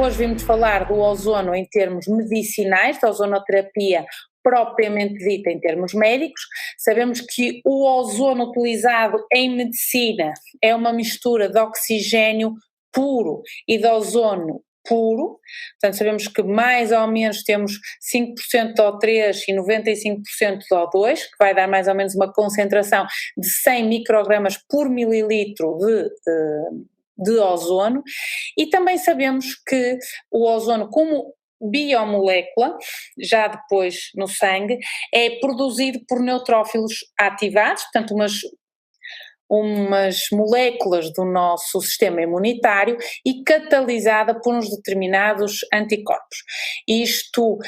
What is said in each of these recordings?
hoje vimos falar do ozono em termos medicinais, da ozonoterapia propriamente dita em termos médicos. Sabemos que o ozono utilizado em medicina é uma mistura de oxigênio puro e de ozono puro, portanto sabemos que mais ou menos temos 5% de O3 e 95% de O2, que vai dar mais ou menos uma concentração de 100 microgramas por mililitro de ozono, e também sabemos que o ozono como biomolécula, já depois no sangue, é produzido por neutrófilos ativados, portanto umas moléculas do nosso sistema imunitário e catalisada por uns determinados anticorpos. Isto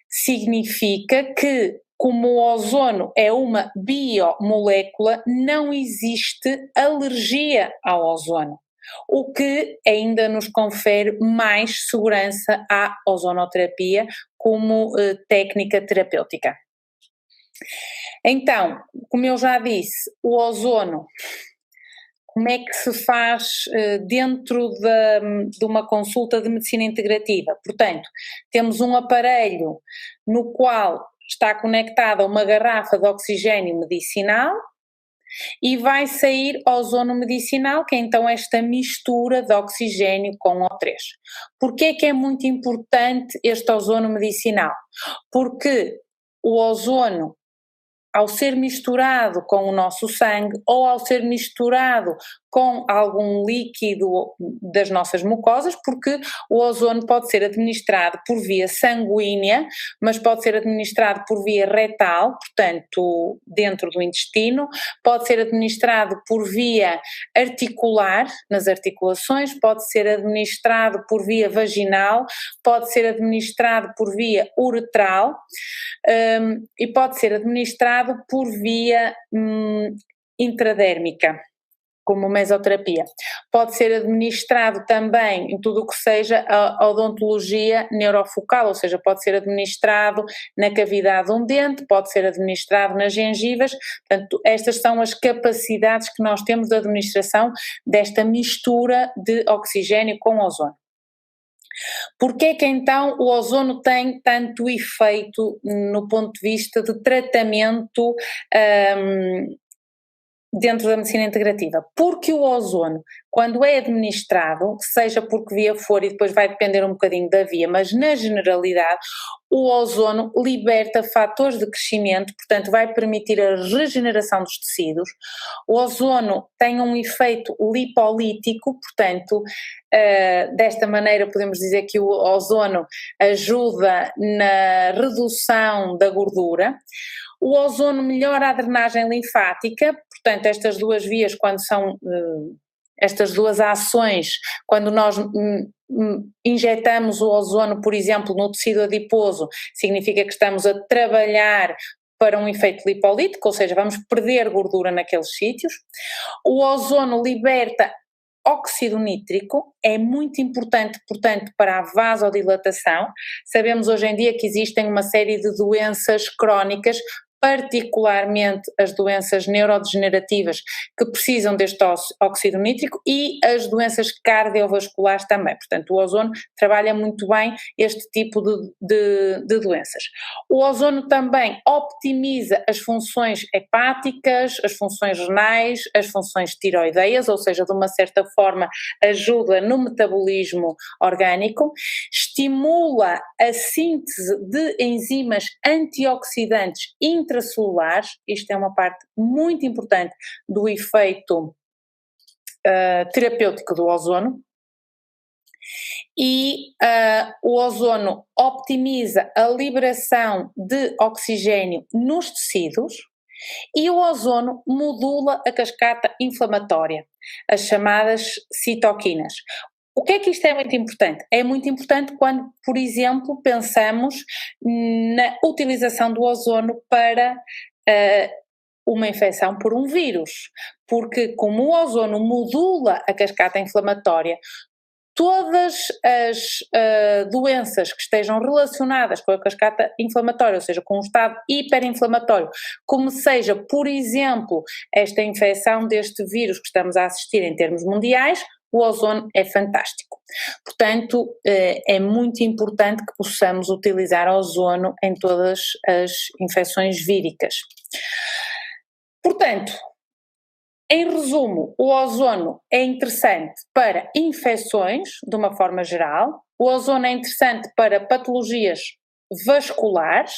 significa que, como o ozono é uma biomolécula, não existe alergia ao ozono, o que ainda nos confere mais segurança à ozonoterapia como técnica terapêutica. Então, como eu já disse, o ozono, como é que se faz dentro de uma consulta de medicina integrativa? Portanto, temos um aparelho no qual está conectada uma garrafa de oxigênio medicinal e vai sair ozono medicinal, que é então esta mistura de oxigênio com O3. Porquê que é muito importante este ozono medicinal? Porque o ozono, ao ser misturado com o nosso sangue ou ao ser misturado com algum líquido das nossas mucosas, porque o ozono pode ser administrado por via sanguínea, mas pode ser administrado por via retal, portanto dentro do intestino, pode ser administrado por via articular, nas articulações, pode ser administrado por via vaginal, pode ser administrado por via uretral e pode ser administrado por via intradérmica, como mesoterapia. Pode ser administrado também em tudo o que seja a odontologia neurofocal, ou seja, pode ser administrado na cavidade de um dente, pode ser administrado nas gengivas. Portanto, estas são as capacidades que nós temos de administração desta mistura de oxigênio com ozono. Porquê é que então o ozono tem tanto efeito no ponto de vista de tratamento dentro da medicina integrativa? Porque o ozono, quando é administrado, seja por que via for, e depois vai depender um bocadinho da via, mas na generalidade, o ozono liberta fatores de crescimento, portanto vai permitir a regeneração dos tecidos. O ozono tem um efeito lipolítico, portanto, desta maneira podemos dizer que o ozono ajuda na redução da gordura. O ozono melhora a drenagem linfática, portanto estas duas vias, quando são estas duas ações, quando nós injetamos o ozono, por exemplo, no tecido adiposo, significa que estamos a trabalhar para um efeito lipolítico, ou seja, vamos perder gordura naqueles sítios. O ozono liberta óxido nítrico, é muito importante, portanto, para a vasodilatação. Sabemos hoje em dia que existem uma série de doenças crónicas, particularmente as doenças neurodegenerativas que precisam deste óxido nítrico e as doenças cardiovasculares também. Portanto, o ozono trabalha muito bem este tipo de doenças. O ozono também optimiza as funções hepáticas, as funções renais, as funções tiroideias, ou seja, de uma certa forma ajuda no metabolismo orgânico, estimula a síntese de enzimas antioxidantes intracelulares. Isto é uma parte muito importante do efeito terapêutico do ozono. E o ozono optimiza a liberação de oxigênio nos tecidos e o ozono modula a cascata inflamatória, as chamadas citoquinas. O que é que isto é muito importante? É muito importante quando, por exemplo, pensamos na utilização do ozono para uma infecção por um vírus, porque como o ozono modula a cascata inflamatória, todas as doenças que estejam relacionadas com a cascata inflamatória, ou seja, com um estado hiperinflamatório, como seja, por exemplo, esta infecção deste vírus que estamos a assistir em termos mundiais, o ozono é fantástico. Portanto, é muito importante que possamos utilizar ozono em todas as infecções víricas. Portanto, em resumo, o ozono é interessante para infecções, de uma forma geral, o ozono é interessante para patologias vasculares,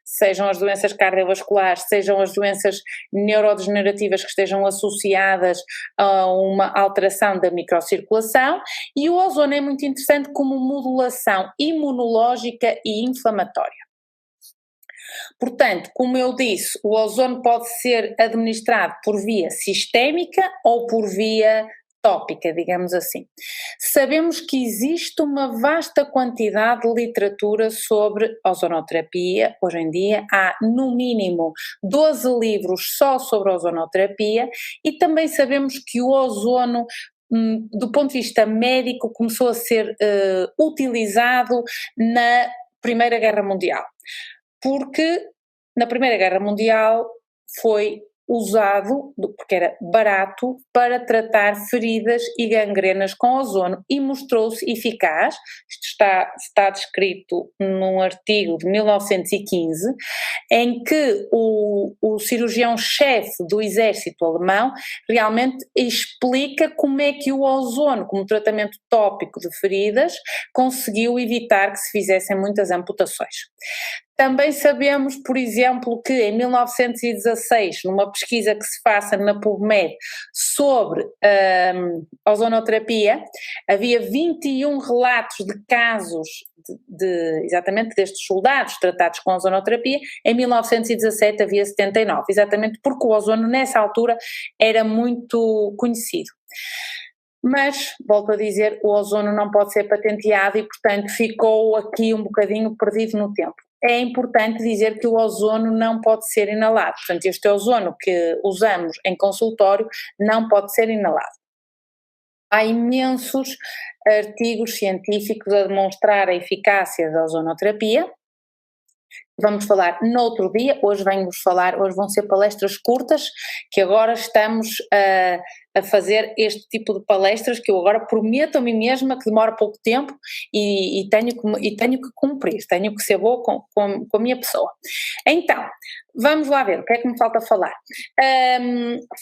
sejam as doenças cardiovasculares, sejam as doenças neurodegenerativas que estejam associadas a uma alteração da microcirculação, e o ozono é muito interessante como modulação imunológica e inflamatória. Portanto, como eu disse, o ozono pode ser administrado por via sistémica ou por via tópica, digamos assim. Sabemos que existe uma vasta quantidade de literatura sobre ozonoterapia. Hoje em dia há no mínimo 12 livros só sobre ozonoterapia, e também sabemos que o ozono, do ponto de vista médico, começou a ser utilizado na Primeira Guerra Mundial, porque na Primeira Guerra Mundial foi usado, porque era barato, para tratar feridas e gangrenas com ozono, e mostrou-se eficaz. Isto está descrito num artigo de 1915, em que o cirurgião-chefe do exército alemão realmente explica como é que o ozono, como tratamento tópico de feridas, conseguiu evitar que se fizessem muitas amputações. Também sabemos, por exemplo, que em 1916, numa pesquisa que se faça na PubMed sobre ozonoterapia, havia 21 relatos de casos exatamente destes soldados tratados com ozonoterapia. Em 1917 havia 79, exatamente porque o ozono nessa altura era muito conhecido. Mas, volto a dizer, o ozono não pode ser patenteado e, portanto, ficou aqui um bocadinho perdido no tempo. É importante dizer que o ozono não pode ser inalado. Portanto, este ozono que usamos em consultório não pode ser inalado. Há imensos artigos científicos a demonstrar a eficácia da ozonoterapia. Vamos falar noutro dia. Hoje vão ser palestras curtas, que agora estamos a fazer este tipo de palestras, que eu agora prometo a mim mesma que demora pouco tempo e tenho que cumprir, tenho que ser boa com a minha pessoa. Então, vamos lá ver, o que é que me falta falar?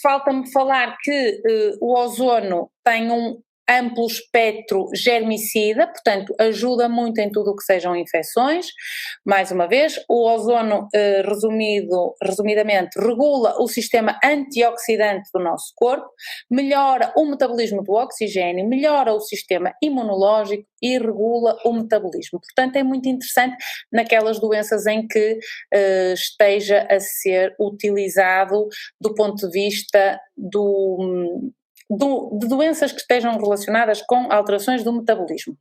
Falta-me falar que o ozono tem um amplo espectro germicida, portanto ajuda muito em tudo o que sejam infecções. Mais uma vez, o ozono, resumidamente, regula o sistema antioxidante do nosso corpo, melhora o metabolismo do oxigênio, melhora o sistema imunológico e regula o metabolismo. Portanto, é muito interessante naquelas doenças em que esteja a ser utilizado do ponto de vista de doenças que estejam relacionadas com alterações do metabolismo.